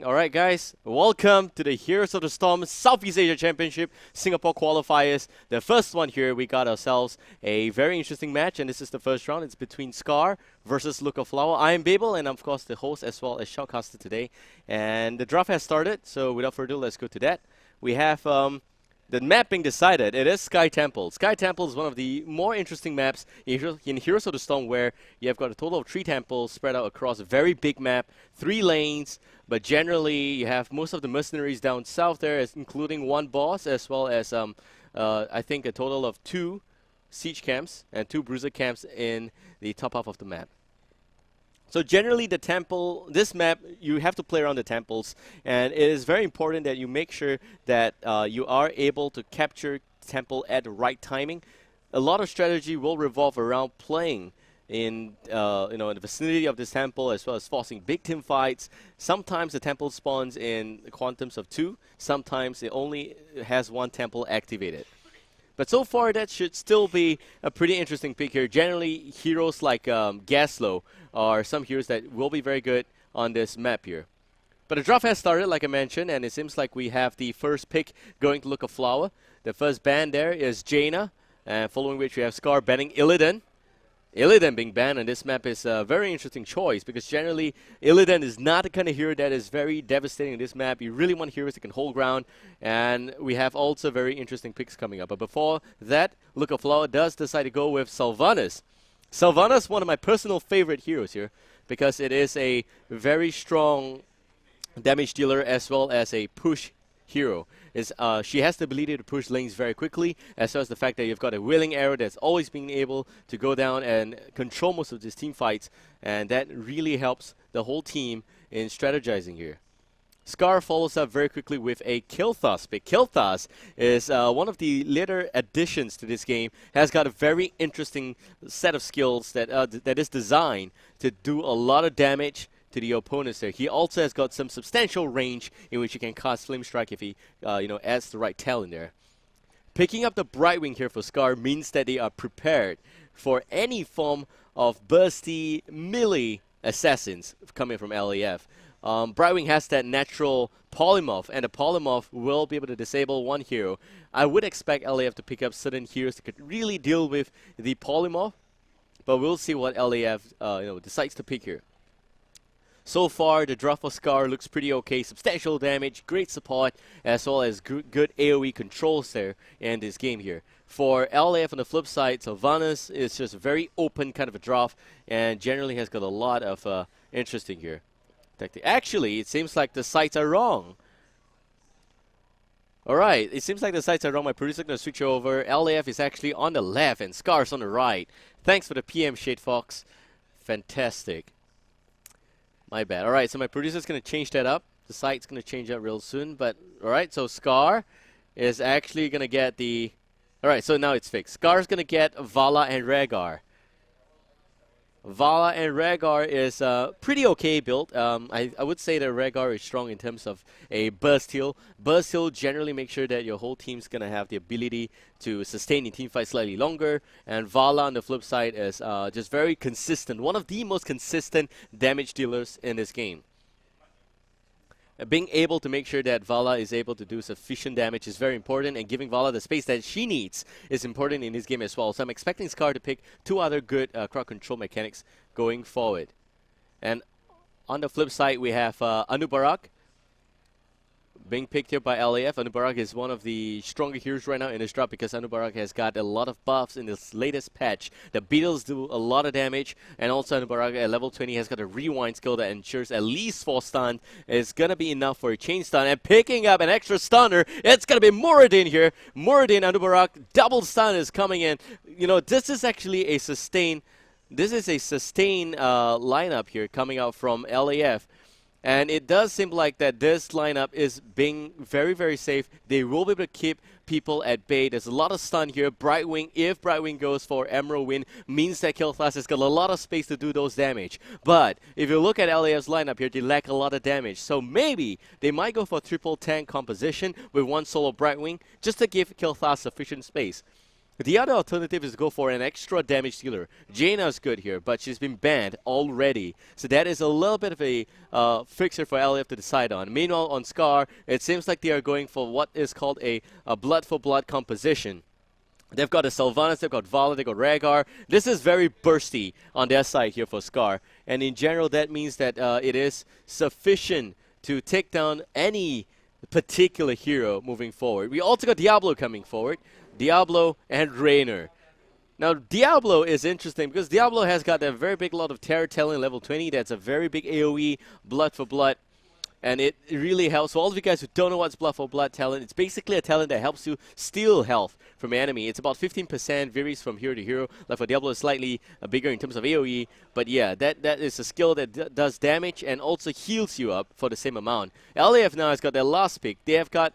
Alright guys, welcome to the Heroes of the Storm Southeast Asia Championship Singapore Qualifiers. The first one here, we got ourselves a very interesting match, and this is the first round. It's between Scar versus Look of Flower. I am Babel, and of course the host as well as shoutcaster today. And the draft has started, so without further ado, let's go to that. We have the map being decided. It is Sky Temple. Sky Temple is one of the more interesting maps in Heroes of the Storm, where you have got a total of 3 temples spread out across a very big map, 3 lanes, but generally you have most of the mercenaries down south there, including 1 boss, as well as I think a total of 2 siege camps and 2 bruiser camps in the top half of the map. So generally the temple, this map, you have to play around the temples, and it is very important that you make sure that you are able to capture temple at the right timing. A lot of strategy will revolve around playing in in the vicinity of this temple, as well as forcing big team fights. Sometimes the temple spawns in quantums of 2, sometimes it only has 1 temple activated. But so far, that should still be a pretty interesting pick here. Generally, heroes like Gaslow are some heroes that will be very good on this map here. But the draft has started, like I mentioned, and it seems like we have the first pick going to Look of Flower. The first ban there is Jaina, and following which we have Scar banning Illidan. Illidan being banned on this map is a very interesting choice, because generally Illidan is not the kind of hero that is very devastating in this map. You really want heroes that can hold ground, and we have also very interesting picks coming up. But before that, Look of Flower does decide to go with Sylvanas. Sylvanas, one of my personal favorite heroes here, because it is a very strong damage dealer as well as a push hero. She has the ability to push lanes very quickly, as well as the fact that you've got a willing arrow that's always been able to go down and control most of these team fights, and that really helps the whole team in strategizing here. Scar follows up very quickly with a Kilthas pick. Kilthas is one of the later additions to this game, has got a very interesting set of skills that is designed to do a lot of damage to the opponents there. He also has got some substantial range in which he can cast Flame Strike if he adds the right talent there. Picking up the Brightwing here for Scar means that they are prepared for any form of bursty melee assassins coming from LAF. Brightwing has that natural polymorph, and the polymorph will be able to disable 1 hero. I would expect LAF to pick up certain heroes that could really deal with the polymorph, but we'll see what LAF decides to pick here. So far, the draft for Scar looks pretty okay. Substantial damage, great support, as well as good AoE controls there in this game here. For LAF on the flip side, Sylvanas is just a very open kind of a draft, and generally has got a lot of interesting here. Actually, it seems like the sights are wrong. Alright, it seems like the sights are wrong. My producer is going to switch over. LAF is actually on the left, and Scar's on the right. Thanks for the PM, Shade Fox. Fantastic. My bad. Alright, so my producer's going to change that up. The site's going to change up real soon. But, alright, so Scar is actually going to get the... Alright, so now it's fixed. Scar's going to get Vala and Rhaegar. Vala and Rhaegar is pretty okay built. I would say that Rhaegar is strong in terms of a burst heal. Burst heal generally makes sure that your whole team's going to have the ability to sustain in team fight slightly longer. And Vala on the flip side is just very consistent. One of the most consistent damage dealers in this game. Being able to make sure that Vala is able to do sufficient damage is very important, and giving Vala the space that she needs is important in this game as well. So I'm expecting Scar to pick 2 other good crowd control mechanics going forward. And on the flip side, we have Anubarak being picked here by LAF. Anubarak is one of the stronger heroes right now in this drop, because Anubarak has got a lot of buffs in this latest patch. The beetles do a lot of damage, and also Anubarak at level 20 has got a rewind skill that ensures at least 4 stun is going to be enough for a chain stun. And picking up an extra stunner, it's going to be Muradin here. Muradin, Anubarak, double stun is coming in. You know, this is actually a sustain. This is a sustain lineup here coming out from LAF. And it does seem like that this lineup is being very, very safe. They will be able to keep people at bay. There's a lot of stun here. Brightwing, if Brightwing goes for Emerald Win, means that Kilthas has got a lot of space to do those damage. But if you look at LAF's lineup here, they lack a lot of damage. So maybe they might go for triple tank composition with 1 solo Brightwing, just to give Kilthas sufficient space. The other alternative is to go for an extra damage dealer. Jaina's good here, but she's been banned already. So that is a little bit of a fixer for LAF to decide on. Meanwhile, on Scar, it seems like they are going for what is called a blood for blood composition. They've got the Sylvanas, they've got Vala, they've got Rhaegar. This is very bursty on their side here for Scar. And in general, that means that it is sufficient to take down any particular hero moving forward. We also got Diablo coming forward. Diablo and Raynor. Now, Diablo is interesting because Diablo has got a very big lot of Terror Talent level 20. That's a very big AoE, blood for blood. And it really helps. For all of you guys who don't know what's blood for blood talent, it's basically a talent that helps you steal health from an enemy. It's about 15%, varies from hero to hero. Like for Diablo, it's slightly bigger in terms of AoE. But yeah, that is a skill that does damage and also heals you up for the same amount. LAF now has got their last pick. They have got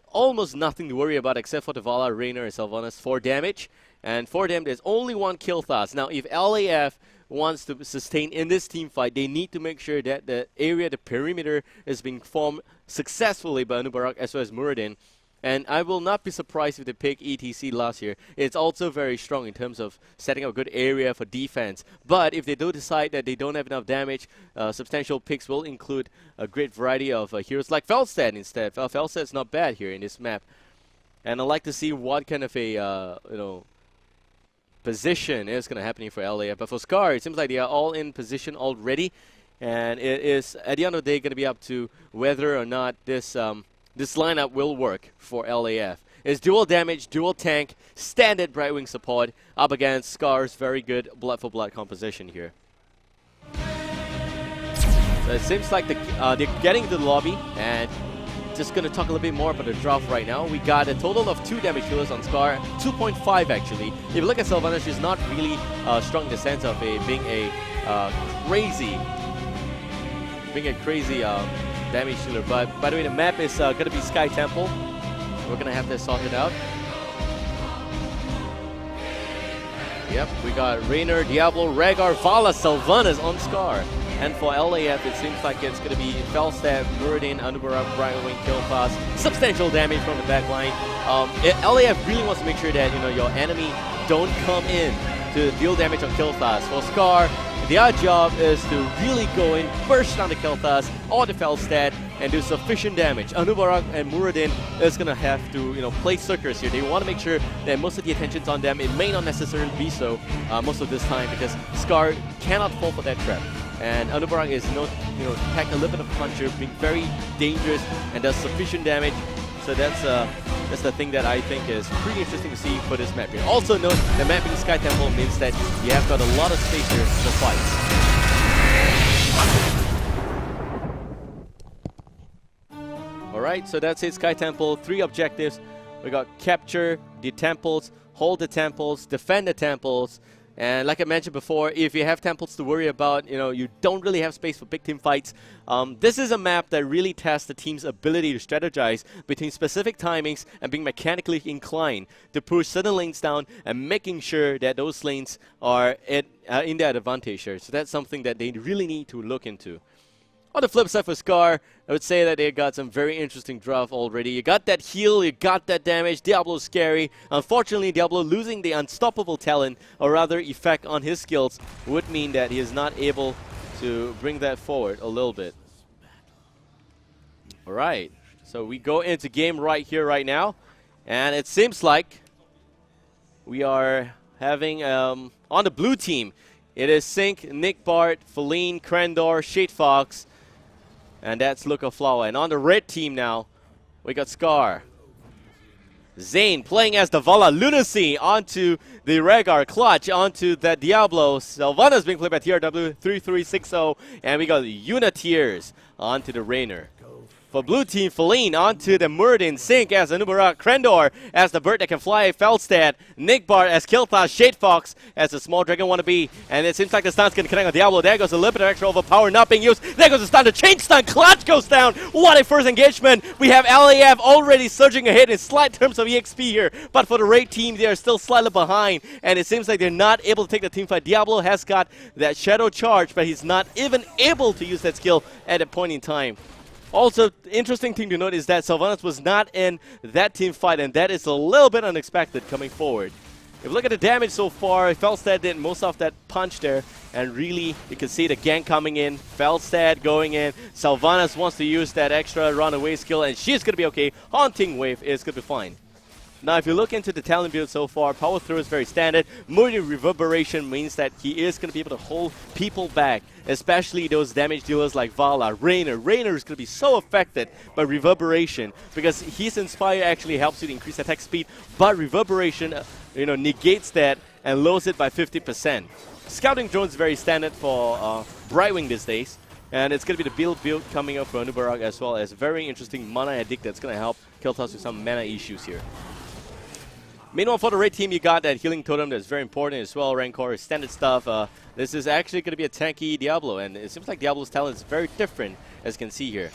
almost nothing to worry about except for the Vala, Raynor, and Sylvanas for damage. And for them, there's only one kill task. Now, if LAF wants to sustain in this team fight, they need to make sure that the area, the perimeter, is being formed successfully by Anubarak as well as Muradin. And I will not be surprised if they pick ETC last year. It's also very strong in terms of setting up a good area for defense. But if they do decide that they don't have enough damage, substantial picks will include a great variety of heroes like Felstead instead. Felstead's not bad here in this map. And I'd like to see what kind of a, position is going to happen here for LAF. But for Scar, it seems like they are all in position already. And it is, at the end of the day, going to be up to whether or not this this lineup will work for LAF. It's dual damage, dual tank, standard Brightwing support up against Scar's very good blood for blood composition here. So it seems like they're getting to the lobby, and just going to talk a little bit more about the draft right now. We got a total of 2 damage dealers on Scar, 2.5 actually. If you look at Sylvanas, she's not really strong in the sense of being a crazy damage dealer. But by the way, the map is going to be Sky Temple. We're going to have this sorted out. Yep, we got Raynor, Diablo, Rhaegar, Vala, Sylvanas on Scar. And for LAF, it seems like it's going to be Felstead, Muradin, Anubarak, Brightwing, Killpass. Substantial damage from the back line. LAF really wants to make sure that your enemy don't come in to deal damage on Killpass. For Scar, their job is to really go in, burst down the Killpass or the Felstead and do sufficient damage. Anubarak and Muradin is going to have to play circus here. They want to make sure that most of the attention's on them. It may not necessarily be so most of this time because Scar cannot fall for that trap. And Anubarak is packed a little bit of puncher, being very dangerous and does sufficient damage. So that's the thing that I think is pretty interesting to see for this map here. Also note, the map being Sky Temple means that you have got a lot of space here for fights. Alright, so that's it, Sky Temple. 3 objectives. We got capture the temples, hold the temples, defend the temples. And like I mentioned before, if you have temples to worry about, you don't really have space for big team fights. This is a map that really tests the team's ability to strategize between specific timings and being mechanically inclined to push certain lanes down and making sure that those lanes are in their advantage here. So that's something that they really need to look into. On the flip side for Scar, I would say that they got some very interesting draft already. You got that heal, you got that damage. Diablo's scary. Unfortunately, Diablo losing the unstoppable talent, or rather effect on his skills, would mean that he is not able to bring that forward a little bit. Alright, so we go into game right here, right now. And it seems like we are having, on the blue team, it is Sync, Nick Bart, Feline, Crandor, Shade Fox, and that's Luca Flower. And on the red team now, we got Scar. Zane playing as the Vala, Lunacy onto the Rhaegar, Clutch onto the Diablo. Sylvanas being played by TRW3360. And we got Uniteers onto the Raynor. For blue team, Feline onto the Muradin, Sync as Anubarak, Crandor as the bird that can fly, Felstead, Nick Bart as Kilthas, Shade Fox as the small dragon wannabe, and it seems like the stun's going to connect on Diablo. There goes a little bit of extra overpower not being used. There goes the stun, the chain stun, Clutch goes down. What a first engagement. We have LAF already surging ahead in slight terms of EXP here, but for the raid team, they are still slightly behind, and it seems like they're not able to take the team fight. Diablo has got that shadow charge, but he's not even able to use that skill at a point in time. Also, interesting thing to note is that Sylvanas was not in that team fight, and that is a little bit unexpected coming forward. If you look at the damage so far, Felstad did most of that punch there. And really, you can see the gank coming in. Felstad going in. Sylvanas wants to use that extra runaway skill, and she's going to be okay. Haunting Wave is going to be fine. Now, if you look into the talent build so far, Power Throw is very standard. Meridian Reverberation means that he is going to be able to hold people back, especially those damage dealers like Vala, Raynor. Raynor is going to be so affected by Reverberation because his Inspire actually helps you to increase attack speed, but Reverberation negates that and lowers it by 50%. Scouting Drone is very standard for Brightwing these days, and it's going to be the build coming up for Anubarak as well as very interesting Mana Addict that's going to help Kel'Thuz's with some mana issues here. Meanwhile, for the red team, you got that healing totem that's very important as well. Rancor is standard stuff. This is actually going to be a tanky Diablo, and it seems like Diablo's talent is very different, as you can see here.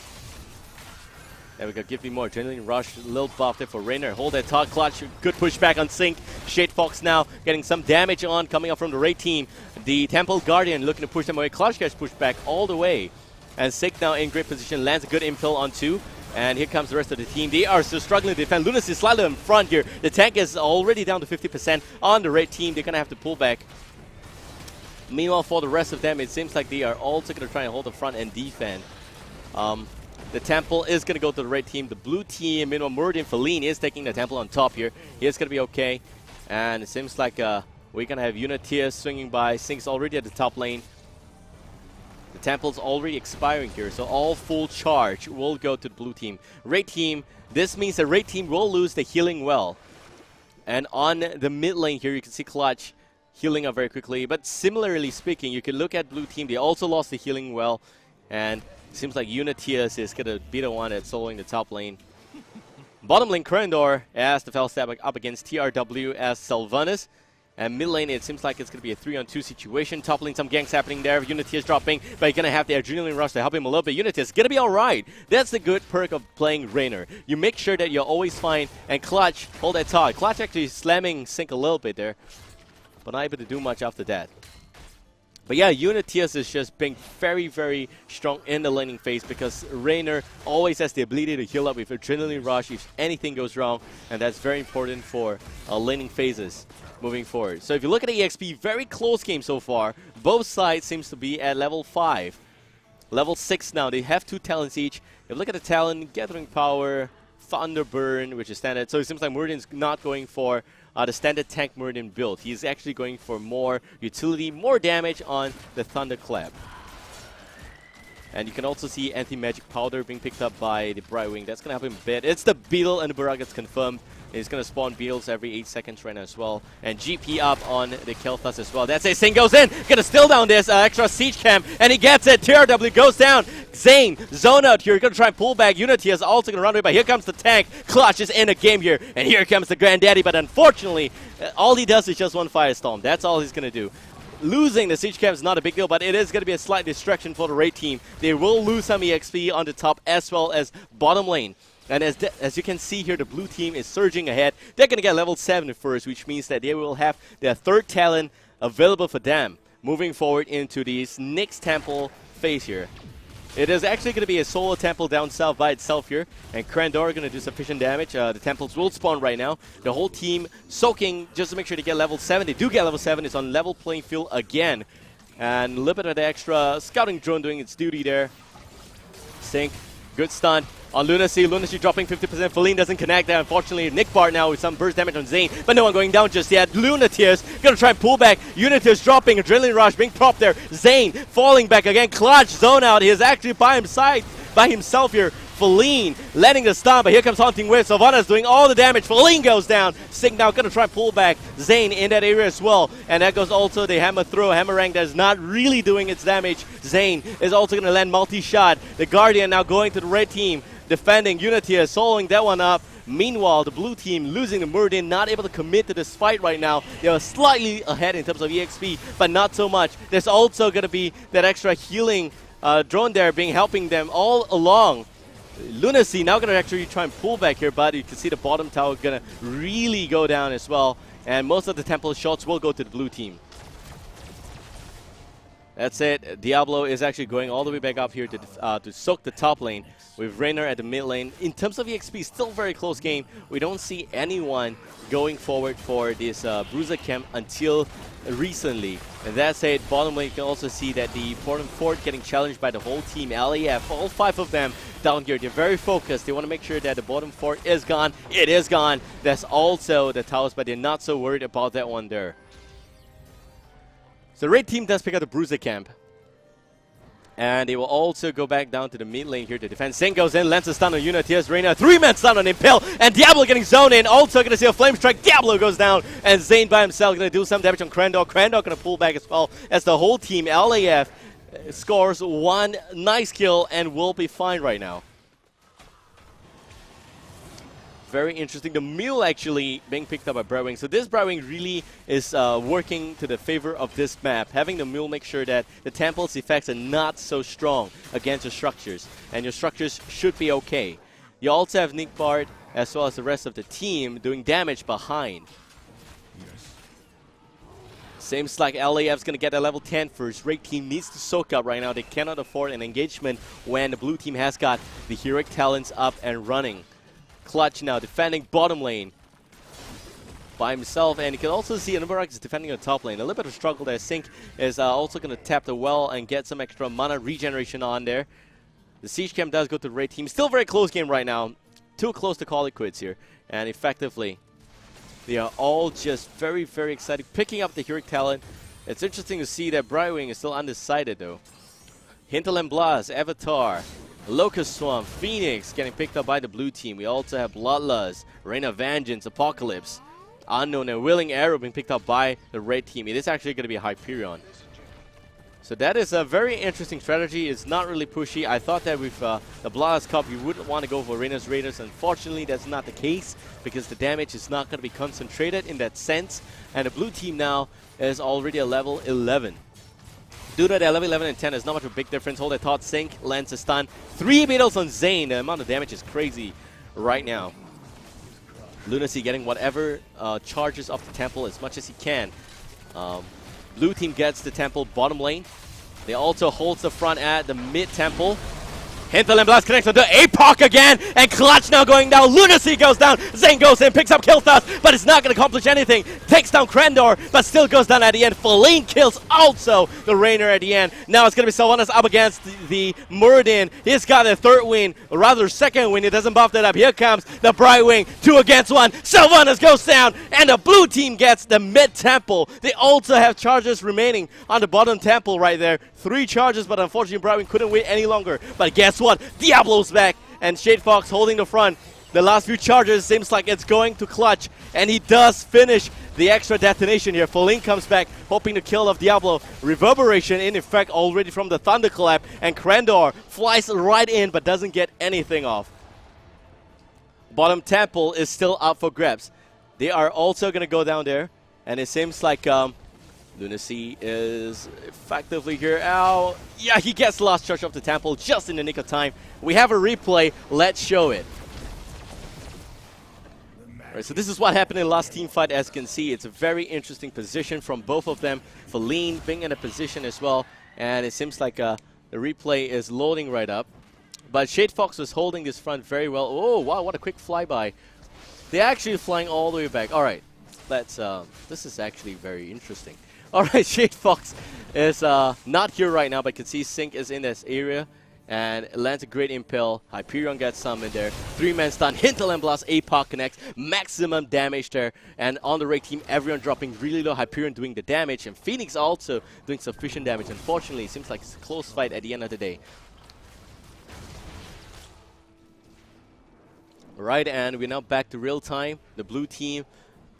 There we go, give me more Adrenaline Rush, little buff there for Raynor. Hold that top clutch, good pushback on Sync. Shade Fox now getting some damage on, coming up from the raid team. The Temple Guardian looking to push them away. Clutch gets pushed back all the way. And Sync now in great position, lands a good impel on 2. And here comes the rest of the team. They are still struggling to defend. Lunacy is slightly in front here. The tank is already down to 50% on the red team. They're going to have to pull back. Meanwhile, for the rest of them, it seems like they are also going to try and hold the front and defend. The Temple is going to go to the red team. The blue team, meanwhile, Meridian Feline is taking the Temple on top here. He is going to be okay. And it seems like we're going to have Uniteer swinging by. Sync's already at the top lane. The Temple's already expiring here, so all full charge will go to the blue team. Red team, this means the red team will lose the healing well. And on the mid lane here, you can see Clutch healing up very quickly. But similarly speaking, you can look at blue team. They also lost the healing well. And it seems like Uniteers is going to be the one that's soloing the top lane. Bottom lane, Corendor as the Felstad up against TRW as Sylvanas. And mid lane, it seems like it's going to be a 3-on-2 situation. Top lane, some ganks happening there. Unity is dropping, but you're going to have the Adrenaline Rush to help him a little bit. Unity is going to be alright. That's the good perk of playing Raynor. You make sure that you're always fine. And Clutch, hold that talk. Clutch actually slamming Sync a little bit there, but not able to do much after that. But yeah, Uniteers is just being very, very strong in the laning phase because Raynor always has the ability to heal up with Adrenaline Rush if anything goes wrong, and that's very important for laning phases moving forward. So if you look at the EXP, very close game so far. Both sides seems to be at level 5. Level 6 now. They have 2 talents each. If you look at the talent, Gathering Power, Thunderburn, which is standard. So it seems like Meridian's not going for the standard tank Meridian build. He's actually going for more utility, more damage on the Thunderclap. And you can also see Anti-Magic Powder being picked up by the Brightwing. That's going to help him a bit. It's the Beetle, and the Barak gets confirmed. He's going to spawn Beetles every 8 seconds right now as well. And GP up on the Kel'Thuz as well. That's it. Zane goes in. Going to steal down this extra siege camp. And he gets it. TRW goes down. Zane, zone out here. Going to try and pull back. Unity is also going to run away. But here comes the tank. Clutch is in the game here. And here comes the Granddaddy. But unfortunately, all he does is just one Firestorm. That's all he's going to do. Losing the siege camp is not a big deal, but it is going to be a slight distraction for the raid team. They will lose some EXP on the top as well as bottom lane. And as you can see here, the blue team is surging ahead. They're going to get level 7 first, which means that they will have their 3rd talent available for them moving forward into this next temple phase here. It is actually going to be a solo temple down south by itself here, and Corendor are going to do sufficient damage. The temples will spawn right now. The whole team soaking just to make sure they get level 7. They do get level 7. It's on level playing field again. And a little bit of the extra scouting drone doing its duty there. Sync, good stun on Lunacy. Lunacy dropping 50%. Feline doesn't connect there. Unfortunately, Nick Bart now with some burst damage on Zane, but no one going down just yet. Lunateers gonna try and pull back. Uniteers dropping. Adrenaline Rush being propped there. Zane falling back again. Clutch zone out. He is actually by himself here. Feline letting the stun, but here comes Haunting Wave. Sylvanas doing all the damage. Feline goes down. Sig now gonna try and pull back Zane in that area as well. And that goes also the hammer throw. Hammerang that's not really doing its damage. Zane is also gonna land multi-shot. The Guardian now going to the red team. Defending Unity is soloing that one up. Meanwhile, the blue team losing the Meridian, not able to commit to this fight right now. They are slightly ahead in terms of EXP, but not so much. There's also going to be that extra healing drone there helping them all along. Lunacy now going to actually try and pull back here, but you can see the bottom tower going to really go down as well. And most of the temple shots will go to the blue team. That's it. Diablo is actually going all the way back up here to soak the top lane with Raynor at the mid lane. In terms of EXP, still very close game. We don't see anyone going forward for this Bruiser camp until recently. And that's it. Bottom lane, you can also see that the bottom fort getting challenged by the whole team. LAF, all 5 of them down here. They're very focused. They want to make sure that the bottom fort is gone. It is gone. That's also the towers, but they're not so worried about that one there. So the red team does pick up the Bruiser camp. And they will also go back down to the mid lane here to defend. Zane goes in, lands a stun on Uniteers, Reina, 3-man stun on Impale, and Diablo getting zoned in. Also going to see a flame strike. Diablo goes down, and Zane by himself going to do some damage on Crandor. Crandor going to pull back as well as the whole team, LAF, scores 1 nice kill and will be fine right now. Very interesting. The Mule actually being picked up by Brightwing. So this Brightwing really is working to the favor of this map. Having the Mule make sure that the Temple's effects are not so strong against your structures. And your structures should be okay. You also have Nick Bard as well as the rest of the team doing damage behind. Seems like LAF's going to get a level 10 first. Red team needs to soak up right now. They cannot afford an engagement when the blue team has got the heroic talents up and running. Clutch now defending bottom lane by himself, and you can also see Anubarak is defending the top lane. A little bit of a struggle there. Sync is also going to tap the well and get some extra mana regeneration on there. The siege camp does go to the red team. Still very close game right now. Too close to call it quits here. And effectively, they are all just very, very excited, picking up the heroic talent. It's interesting to see that Brightwing is still undecided though. Hinterland Blast, Avatar, Locust Swarm, Phoenix getting picked up by the blue team. We also have Bloodlust, Reign of Vengeance, Apocalypse, Unknown, and Willing Arrow being picked up by the red team. It is actually going to be a Hyperion. So that is a very interesting strategy. It's not really pushy. I thought that with the Bloodlust Cup, you wouldn't want to go for Reigner's Raiders. Unfortunately, that's not the case because the damage is not going to be concentrated in that sense. And the blue team now is already a level 11. Due to that level 11 and 10, there's not much of a big difference. Hold that thought, Sync, lands a stun. 3 beetles on Zane. The amount of damage is crazy right now. Lunacy getting whatever charges off the temple as much as he can. Blue team gets the temple bottom lane. They also hold the front at the mid temple. Hinterland Blast connects to the APOC again, and Clutch now going down. Lunacy goes down. Zane goes in, picks up kill thus, but it's not going to accomplish anything. Takes down Crandor, but still goes down at the end. Feline kills also the Raynor at the end. Now it's going to be Sylvanas up against the Muradin. He's got a third win, or rather second win. He doesn't buff that up. Here comes the Brightwing. 2 against 1. Sylvanas goes down, and the blue team gets the mid temple. They also have charges remaining on the bottom temple right there. 3 charges, but unfortunately Brightwing couldn't wait any longer. But guess what? Diablo's back, and Shade Fox holding the front. The last few charges seems like it's going to Clutch, and he does finish the extra detonation here. Feline comes back, hoping to kill off Diablo. Reverberation in effect already from the Thunderclap, and Crandor flies right in but doesn't get anything off. Bottom temple is still up for grabs. They are also going to go down there, and it seems like Lunacy is effectively here. Ow. Yeah, he gets the last charge of the temple just in the nick of time. We have a replay. Let's show it. Alright, so this is what happened in the last team fight. As you can see, it's a very interesting position from both of them. Feline being in a position as well. And it seems like the replay is loading right up. But Shade Fox was holding this front very well. Oh, wow, what a quick flyby. They're actually flying all the way back. Alright, let's, this is actually very interesting. Alright, Shade Fox is not here right now, but you can see Sync is in this area. And lands a great impale. Hyperion gets summoned there. 3-man stun. Hinterland Blast. APOC connects. Maximum damage there. And on the red team, everyone dropping really low. Hyperion doing the damage. And Phoenix also doing sufficient damage. Unfortunately, it seems like it's a close fight at the end of the day. Right, and we're now back to real time. The blue team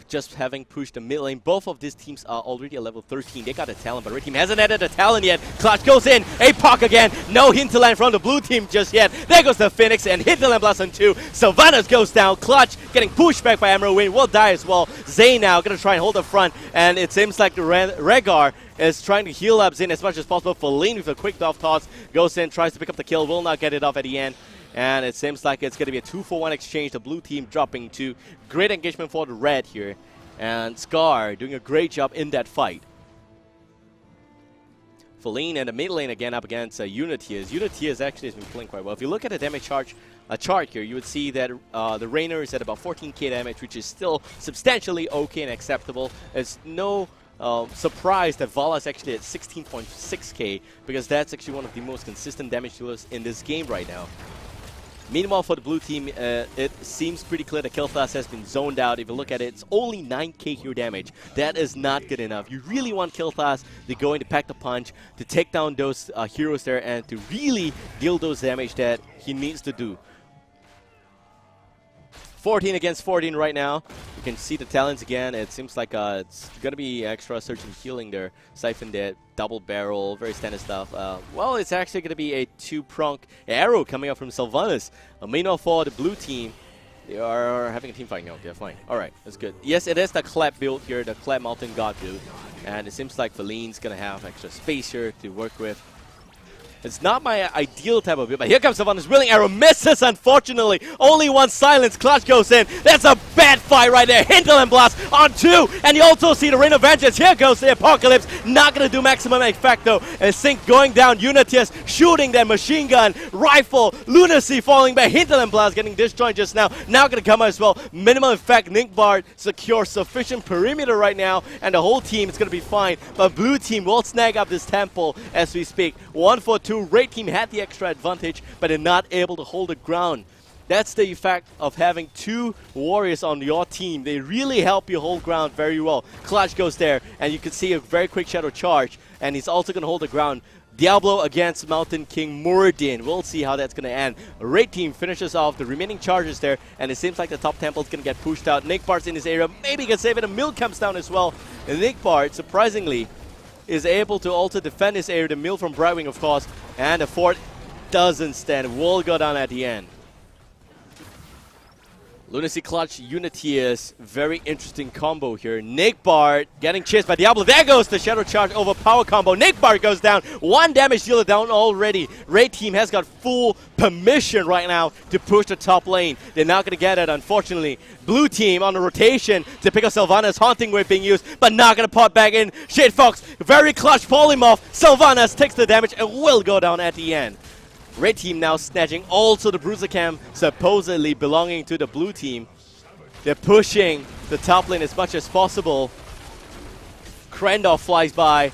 just having pushed the mid lane. Both of these teams are already at level 13. They got a talent, but red team hasn't added a talent yet. Clutch goes in. APOC again. No Hinterland from the blue team just yet. There goes the Phoenix and Hinterland Blast on 2. Sylvanas goes down. Clutch getting pushed back by Emerald Wind. Will die as well. Zane now going to try and hold the front. And it seems like the Rhaegar is trying to heal up Zane as much as possible. Feline with a quick off toss goes in, tries to pick up the kill. Will not get it off at the end. And it seems like it's going to be a 2-for-1 exchange. The blue team dropping 2. Great engagement for the red here. And Scar doing a great job in that fight. Feline and the mid lane again up against Unitiers. Unitiers actually has been playing quite well. If you look at the damage chart here, you would see that the Rainer is at about 14k damage, which is still substantially okay and acceptable. It's no surprise that Vala is actually at 16.6k, because that's actually one of the most consistent damage dealers in this game right now. Meanwhile, for the blue team, it seems pretty clear that Killflash has been zoned out. If you look at it, it's only 9k hero damage. That is not good enough. You really want Killflash to go in to pack the punch, to take down those heroes there, and to really deal those damage that he needs to do. 14 against 14 right now. You can see the talents again. It seems like it's going to be extra search and healing there. Siphon Dead, double barrel, very standard stuff. Well, it's actually going to be a two-pronged arrow coming up from Sylvanas. Meanwhile, for the blue team, they are having a team fight. No, they're fine. All right, that's good. Yes, it is the Clap build here, the Clap Mountain God build. And it seems like Feline's going to have extra space here to work with. It's not my ideal type of build, but here comes Sylvanas. Willing Arrow misses, unfortunately. Only one silence. Clutch goes in. That's a bad fight right there. Hinterland Blast on 2. And you also see the Rain of Vengeance. Here goes the Apocalypse. Not going to do maximum effect, though. And Sync going down. Unitius shooting that machine gun. Rifle. Lunacy falling back. Hinterland Blast getting disjointed just now. Now going to come out as well. Minimum effect. Nick Bard secures sufficient perimeter right now. And the whole team is going to be fine. But blue team will snag up this temple as we speak. 1 for 2. Red team had the extra advantage, but they're not able to hold the ground. That's the effect of having 2 warriors on your team. They really help you hold ground very well. Clutch goes there, and you can see a very quick shadow charge, and he's also going to hold the ground. Diablo against Mountain King Muradin. We'll see how that's going to end. Red team finishes off the remaining charges there, and it seems like the top temple is going to get pushed out. Nick Bard's in his area. Maybe he can save it. A mill comes down as well. And Nick Bard, surprisingly, is able to also defend his area. The mill from Brightwing, of course, and the fort doesn't stand. Will go down at the end. Lunacy Clutch, Unitius, very interesting combo here. Nick Bard getting chased by Diablo. There goes the Shadow Charge over power combo. Nick Bard goes down. 1 damage dealer down already. Red team has got full permission right now to push the top lane. They're not going to get it, unfortunately. Blue team on the rotation to pick up Sylvanas. Haunting Wave being used, but not going to pop back in. Shade Fox, very clutch polymorph. Sylvanas takes the damage and will go down at the end. Red team now snatching also the Bruiser Cam, supposedly belonging to the blue team. They're pushing the top lane as much as possible. Krendor flies by,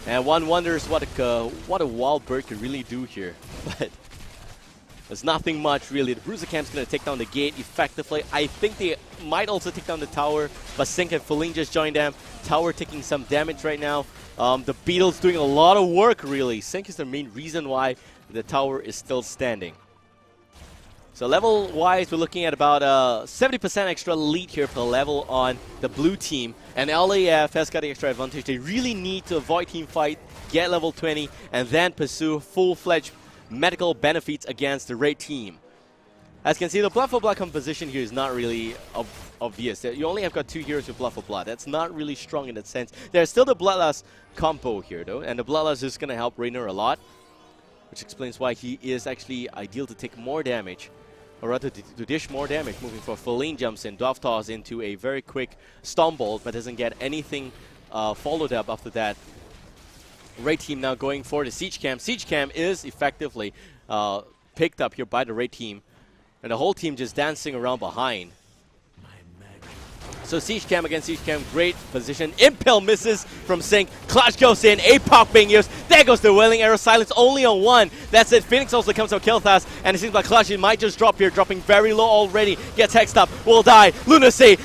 and one wonders what a wild bird could really do here. But there's nothing much really. The Bruiser Cam's going to take down the gate effectively. I think they might also take down the tower, but Sync and Feline just joined them. Tower taking some damage right now. The Beetle's doing a lot of work, really. Sync is the main reason why the tower is still standing. So level-wise, we're looking at about 70% extra lead here per level on the blue team. And LAF has got the extra advantage. They really need to avoid team fight, get level 20, and then pursue full-fledged medical benefits against the red team. As you can see, the blood for blood composition here is not really obvious. You only have got 2 heroes with blood for blood. That's not really strong in that sense. There's still the Bloodlust combo here, though, and the Bloodlust is going to help Rainer a lot, which explains why he is actually ideal to take more damage, or rather to dish more damage. Moving forward, Feline jumps in, Dwarf Toss into a very quick Storm Bolt, but doesn't get anything followed up after that. Red team now going for the Siege Cam. Siege Cam is effectively picked up here by the Red team, and the whole team just dancing around behind. So Siege Cam against Siege Cam, great position. Impel misses from Sync. Clutch goes in, APOC being used. There goes the Wailing Arrow, silence only on 1. That's it. Phoenix also comes out kill fast, and it seems like Clutch might just drop here, dropping very low already. Gets hexed up, will die. Lunacy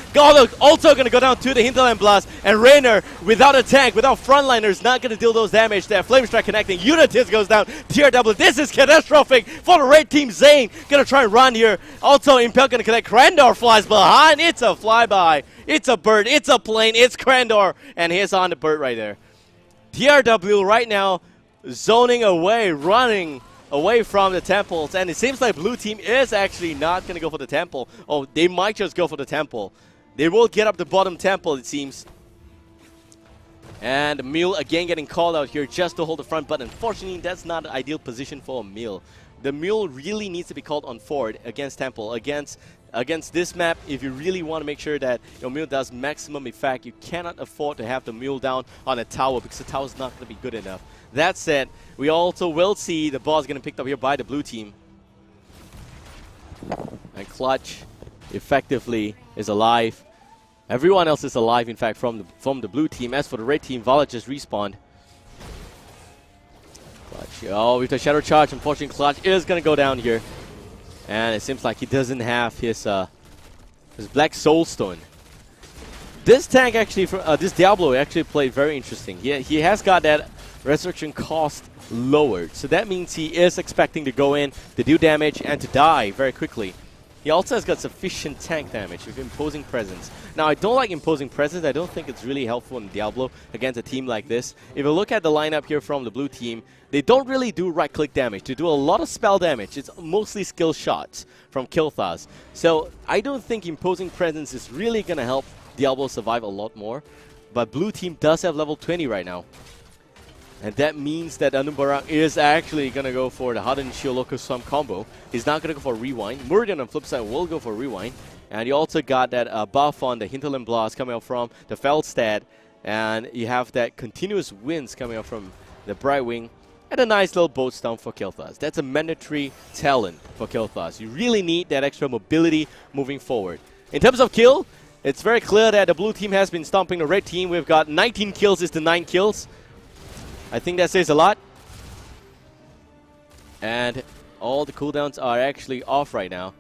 also going to go down to the Hinterland Blast, and Rainer, without a tank, without frontliners, not going to deal those damage there. Flame Strike connecting. Unitis goes down. Tier double. This is catastrophic for the red team. Zane going to try and run here. Also, Impel going to connect. Krendor flies behind. It's a flyby. It's a bird, it's a plane, it's Krendor, and he's on the bird right there. TRW right now zoning away, running away from the temples, and it seems like blue team is actually not going to go for the temple. Oh, they might just go for the temple. They will get up the bottom temple, it seems. And Mule again getting called out here just to hold the front, but unfortunately that's not an ideal position for a Mule. The Mule really needs to be called on forward against temple, against against this map, if you really want to make sure that your mule does maximum effect, you cannot afford to have the mule down on a tower because the tower is not going to be good enough. That said, we also will see the boss getting picked up here by the blue team. And Clutch effectively is alive. Everyone else is alive, in fact, from the blue team. As for the red team, Vala just respawned. Clutch, oh, with the Shadow Charge, unfortunately, Clutch is going to go down here. And it seems like he doesn't have his Black Soulstone. This tank actually, this Diablo actually played very interesting. He has got that resurrection cost lowered. So that means he is expecting to go in, to do damage, and to die very quickly. He also has got sufficient tank damage with Imposing Presence. Now, I don't like Imposing Presence. I don't think it's really helpful in Diablo against a team like this. If you look at the lineup here from the blue team, they don't really do right-click damage. They do a lot of spell damage. It's mostly skill shots from Kilthas. So I don't think Imposing Presence is really going to help Diablo survive a lot more. But blue team does have level 20 right now. And that means that Anumbarak is actually going to go for the Hardened Shield Locust Swarm combo. He's not going to go for Rewind. Muridan on the flip side will go for Rewind. And you also got that buff on the Hinterland Blast coming out from the Feldstad. And you have that continuous winds coming out from the Brightwing. And a nice little boat stomp for Kilthas. That's a mandatory talent for Kilthas. You really need that extra mobility moving forward. In terms of kill, it's very clear that the blue team has been stomping the red team. We've got 19 kills is to 9 kills. I think that says a lot. And all the cooldowns are actually off right now.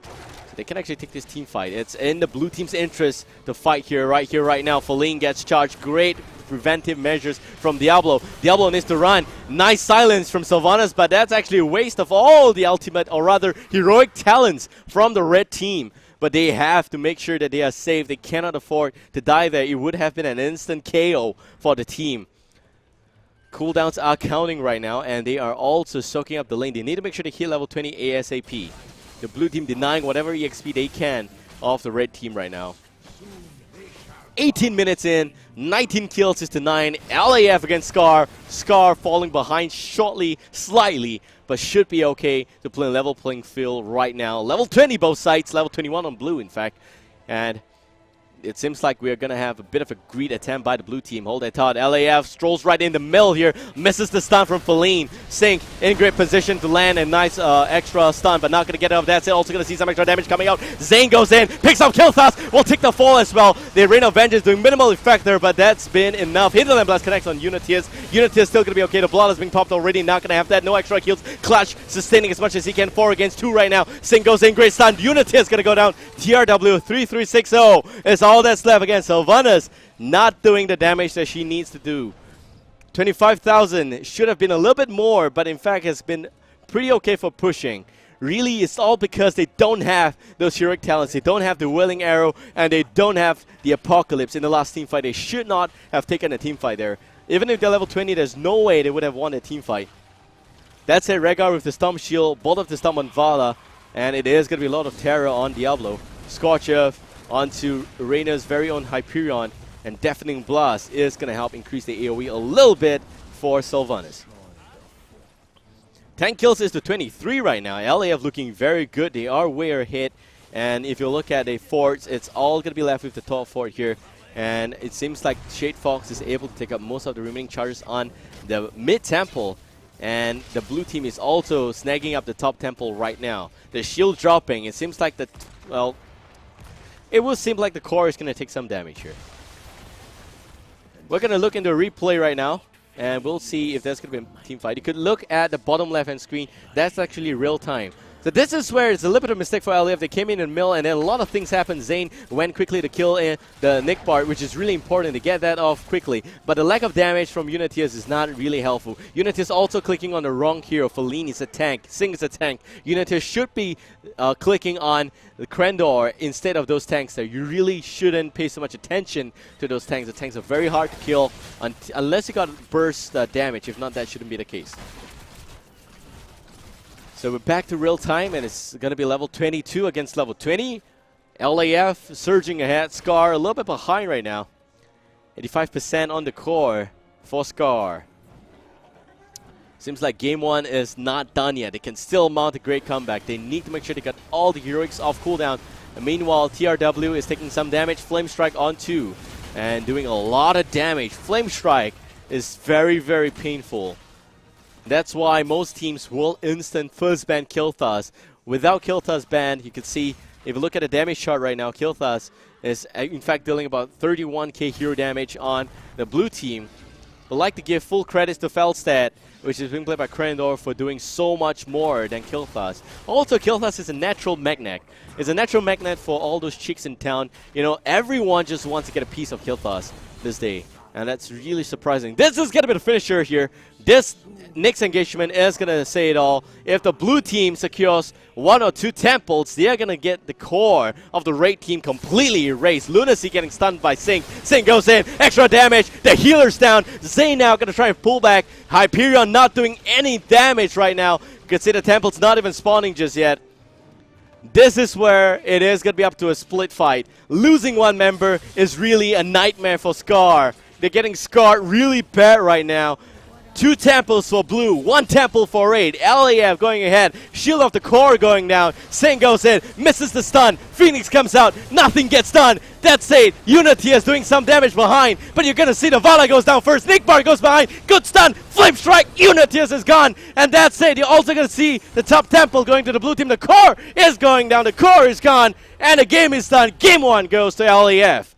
So they can actually take this team fight. It's in the blue team's interest to fight here, right now. Feline gets charged. Great preventive measures from Diablo. Diablo needs to run. Nice silence from Sylvanas, but that's actually a waste of all the ultimate, or rather heroic talents from the red team. But they have to make sure that they are safe. They cannot afford to die there. It would have been an instant KO for the team. Cooldowns are counting right now, and they are also soaking up the lane. They need to make sure they hit level 20 ASAP. The blue team denying whatever EXP they can off the red team right now. 18 minutes in, 19 kills is to 9. LAF against Scar. Scar falling behind shortly, slightly, but should be okay to play level playing field right now. Level 20 both sides, level 21 on blue, in fact. And it seems like we're going to have a bit of a greed attempt by the blue team. Hold that thought. LAF strolls right in the middle here. Misses the stun from Feline. Sync in great position to land a nice extra stun, but not going to get out of that. Also going to see some extra damage coming out. Zane goes in, picks up Kilthas. Will take the fall as well. The Rain of Vengeance doing minimal effect there, but that's been enough. Hinterland Blast connects on Unitius. Unitius still going to be okay. The blood has been popped already. Not going to have that. No extra kills. Clutch sustaining as much as he can. 4 against 2 right now. Singh goes in. Great stun. Unitius going to go down. TRW 3360 is all that's left against Sylvanas, not doing the damage that she needs to do. 25,000 should have been a little bit more, but in fact has been pretty okay for pushing. Really, it's all because they don't have those heroic talents. They don't have the Willing Arrow, and they don't have the Apocalypse in the last team fight. They should not have taken a team fight there. Even if they're level 20, there's no way they would have won a team fight. That's it, Rhaegar with the Stomp Shield, both of the Stomp on Vala, and it is going to be a lot of terror on Diablo. Scorch Earth onto Reyna's very own Hyperion, and Deafening Blast is going to help increase the AoE a little bit for Sylvanas. 10 kills is to 23 right now. LAF looking very good. They are way ahead, and if you look at the forts, it's all going to be left with the top fort here, and it seems like Shade Fox is able to take up most of the remaining charges on the mid-temple, and the blue team is also snagging up the top temple right now. The shield dropping, it seems like that, well, it will seem like the core is going to take some damage here. We're going to look into a replay right now, and we'll see if there's going to be a team fight. You could look at the bottom left-hand screen. That's actually real time. So this is where it's a little bit of a mistake for LAF. They came in the middle, and then a lot of things happened. Zane went quickly to kill in the Nick part, which is really important to get that off quickly. But the lack of damage from Unitius is not really helpful. Unitius also clicking on the wrong hero. Feline is a tank. Singh is a tank. Unitius should be clicking on the Krendor instead of those tanks there. You really shouldn't pay so much attention to those tanks. The tanks are very hard to kill unless you got burst damage. If not, that shouldn't be the case. So we're back to real time, and it's going to be level 22 against level 20. LAF surging ahead. Scar a little bit behind right now. 85% on the core for Scar. Seems like game 1 is not done yet. They can still mount a great comeback. They need to make sure they got all the heroics off cooldown. And meanwhile, TRW is taking some damage. Flame Strike on 2 and doing a lot of damage. Flame Strike is very, very painful. That's why most teams will instant first ban Kilthas. Without Kilthas banned, you can see, if you look at the damage chart right now, Kilthas is in fact dealing about 31k hero damage on the blue team. I'd like to give full credits to Felstad, which is being played by Krendor, for doing so much more than Kilthas. Also, Kilthas is a natural magnet. It's a natural magnet for all those chicks in town. You know, everyone just wants to get a piece of Kilthas this day. And that's really surprising. This is going to be the finisher here. This next engagement is going to say it all. If the blue team secures 1 or 2 temples, they are going to get the core of the raid team completely erased. Lunacy getting stunned by Sing. Sing goes in. Extra damage. The healer's down. Zay now going to try and pull back. Hyperion not doing any damage right now. You can see the temple's not even spawning just yet. This is where it is going to be up to a split fight. Losing one member is really a nightmare for Scar. They're getting scarred really bad right now. 2 temples for blue, 1 temple for raid. LAF going ahead. Shield of the core going down. Sing goes in, misses the stun. Phoenix comes out, nothing gets done. That's it. Unity is doing some damage behind, but you're gonna see the Vala goes down first. Nick Bar goes behind. Good stun. Flame Strike. Unity is gone, and that's it. You're also gonna see the top temple going to the blue team. The core is going down. The core is gone, and the game is done. Game 1 goes to LAF.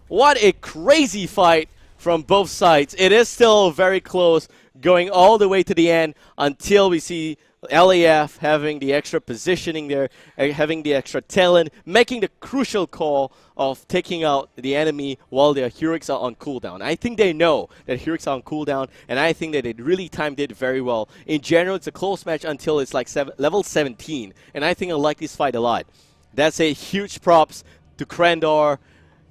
What a crazy fight from both sides. It is still very close, going all the way to the end until we see LAF having the extra positioning there, having the extra talent, making the crucial call of taking out the enemy while their heroics are on cooldown. I think they know that heroics are on cooldown, and I think that they really timed it very well. In general, it's a close match until it's like level 17, and I think I like this fight a lot. That's a huge props to Krendor.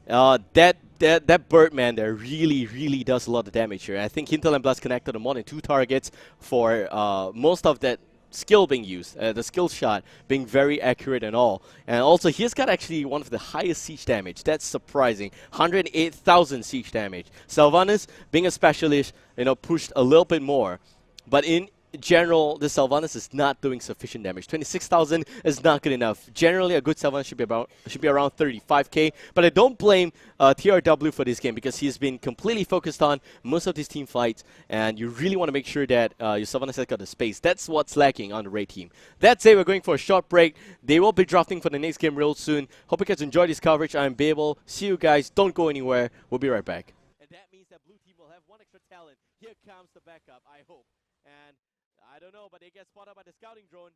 That Birdman there really does a lot of damage here. I think Hinterland Blast connected on more than 2 targets for most of that skill being used, the skill shot being very accurate and all. And also, he's got actually one of the highest siege damage. That's surprising. 108,000 siege damage. Sylvanas, being a specialist, you know, pushed a little bit more. But in general, the Sylvanas is not doing sufficient damage. 26,000 is not good enough. Generally, a good Sylvanas should be around 35k. But I don't blame TRW for this game, because he's been completely focused on most of these team fights, and you really want to make sure that your Sylvanas has got the space. That's what's lacking on the raid team. That's it. We're going for a short break. They will be drafting for the next game real soon. Hope you guys enjoyed this coverage. I'm Babel. See you guys. Don't go anywhere. We'll be right back. And that means that blue team will have 1 extra talent. Here comes the backup, I hope. And I don't know, but they get spotted by the scouting drone.